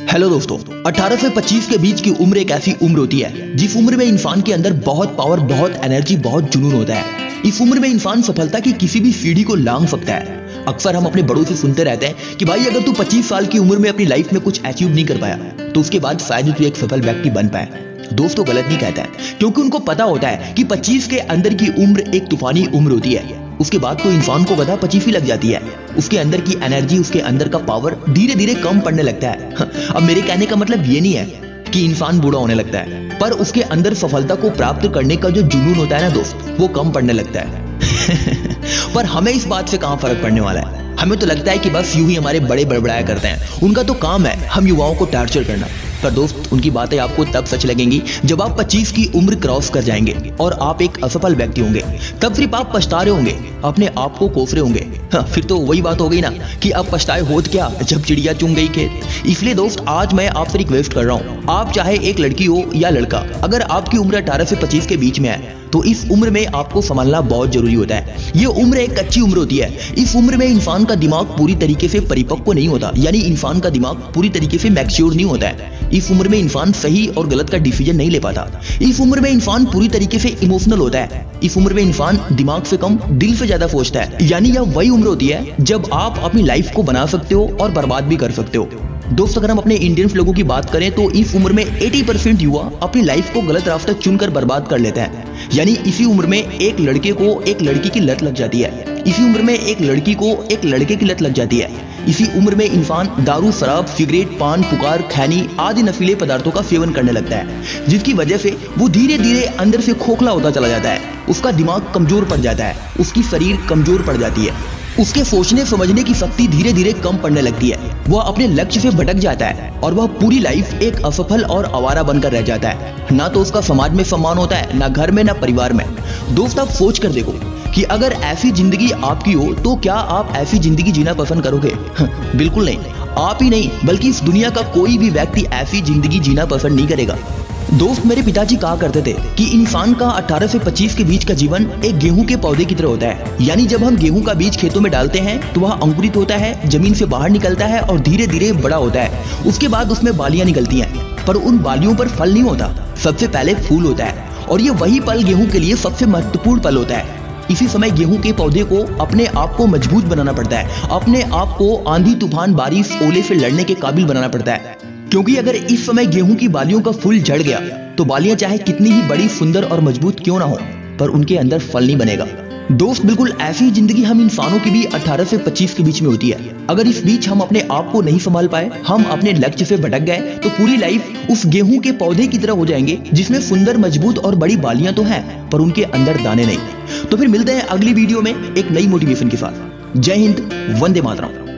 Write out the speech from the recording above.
Hello दोस्तों, 18 से 25 के बीच की उम्र एक ऐसी उम्र होती है जिस उम्र में इंसान के अंदर बहुत पावर, बहुत एनर्जी, बहुत जुनून होता है। इस उम्र में इंसान सफलता की किसी भी सीढ़ी को लांघ सकता है। अक्सर हम अपने बड़ों से सुनते रहते हैं कि भाई अगर तू 25 साल की उम्र में अपनी लाइफ में कुछ अचीव नहीं कर पाया तो उसके बाद शायद तू एक सफल व्यक्ति बन पाए। दोस्तों गलत नहीं कहता है, क्योंकि उनको पता होता है कि 25 के अंदर की उम्र एक तूफानी उम्र होती है। उसके बाद तो इंसान को गधा 25 ही लग जाती है। उसके अंदर की एनर्जी, उसके अंदर का पावर धीरे धीरे कम पड़ने लगता है। अब मेरे कहने का मतलब ये नहीं है कि इंसान बूढ़ा होने लगता है, पर उसके अंदर सफलता को प्राप्त करने का जो जुनून होता है ना दोस्त, वो कम पड़ने लगता है। पर हमें इस बात से कहां फर्क पड़ने वाला है। हमें तो लगता है कि बस यूं ही हमारे बड़े बड़बड़ाया करते हैं, उनका तो काम है हम युवाओं को टार्चर करना। पर दोस्त उनकी बातें आपको तब सच लगेंगी जब आप 25 की उम्र क्रॉस कर जाएंगे और आप एक असफल व्यक्ति होंगे। तब सिर्फ आप पछता रहे होंगे, अपने आप को कोस रहे होंगे। हाँ, फिर तो वही बात हो गई ना कि अब पछताए होत क्या जब चिड़िया चुंग गई खेत। इसलिए दोस्त आज मैं आपसे रिक्वेस्ट कर रहा हूँ, आप चाहे एक लड़की हो या लड़का, अगर आपकी उम्र 18 से 25 के बीच में है तो इस उम्र में आपको संभालना बहुत जरूरी होता है। ये उम्र एक कच्ची उम्र होती है। इस उम्र में इंसान का दिमाग पूरी तरीके से परिपक्व नहीं होता, यानी इंसान का दिमाग पूरी तरीके से मैच्योर नहीं होता है। इस उम्र में इंसान सही और गलत का डिसीजन नहीं ले पाता। इस उम्र में इंसान पूरी तरीके से इमोशनल होता है। इस उम्र में इंसान दिमाग से कम दिल से ज्यादा सोचता है। यानी यह वही उम्र होती है जब आप अपनी लाइफ को बना सकते हो और बर्बाद भी कर सकते हो। दोस्त अगर हम अपने इंडियन लोगों की बात करें तो इस उम्र में 80% युवा अपनी लाइफ को गलत रास्ता चुनकर बर्बाद कर लेते हैं। यानी इसी उम्र में एक लड़के को एक लड़की की लत लग जाती है। इसी उम्र में एक लड़की को एक लड़के की लत लग जाती है। इसी उम्र में इंसान दारू, शराब, सिगरेट, पान, पुकार, खैनी आदि नशीले पदार्थों का सेवन करने लगता है, जिसकी वजह से वो धीरे धीरे अंदर से खोखला होता चला जाता है। उसका दिमाग कमजोर पड़ जाता है, उसकी शरीर कमजोर पड़ जाती है, उसके सोचने समझने की शक्ति धीरे धीरे कम पड़ने लगती है। वह अपने लक्ष्य से भटक जाता है और वह पूरी लाइफ एक असफल और आवारा बनकर रह जाता है। ना तो उसका समाज में सम्मान होता है, ना घर में, ना परिवार में। दोस्त आप सोच कर देखो कि अगर ऐसी जिंदगी आपकी हो तो क्या आप ऐसी जिंदगी जीना पसंद करोगे? बिल्कुल नहीं। आप ही नहीं बल्कि इस दुनिया का कोई भी व्यक्ति ऐसी जिंदगी जीना पसंद नहीं करेगा। दोस्त मेरे पिताजी कहा करते थे कि इंसान का 18 से 25 के बीच का जीवन एक गेहूं के पौधे की तरह होता है। यानी जब हम गेहूं का बीज खेतों में डालते हैं तो वह अंकुरित होता है, जमीन से बाहर निकलता है और धीरे धीरे बड़ा होता है। उसके बाद उसमें बालियां निकलती हैं, पर उन बालियों पर फल नहीं होता। सबसे पहले फूल होता है और ये वही पल गेहूं के लिए सबसे महत्वपूर्ण पल होता है। इसी समय गेहूं के पौधे को अपने आप को मजबूत बनाना पड़ता है, अपने आप को आंधी, तूफान, बारिश, ओले से लड़ने के काबिल बनाना पड़ता है। क्योंकि अगर इस समय गेहूं की बालियों का फूल झड़ गया तो बालियां चाहे कितनी ही बड़ी, सुंदर और मजबूत क्यों ना हो, पर उनके अंदर फल नहीं बनेगा। दोस्त बिल्कुल ऐसी ही जिंदगी हम इंसानों की भी 18 से 25 के बीच में होती है। अगर इस बीच हम अपने आप को नहीं संभाल पाए, हम अपने लक्ष्य से भटक गए तो पूरी लाइफ उस गेहूं के पौधे की तरह हो जाएंगे जिसमें सुंदर, मजबूत और बड़ी बालियां तो हैं पर उनके अंदर दाने नहीं। तो फिर मिलते हैं अगली वीडियो में एक नई मोटिवेशन के साथ। जय हिंद, वंदे मातरम।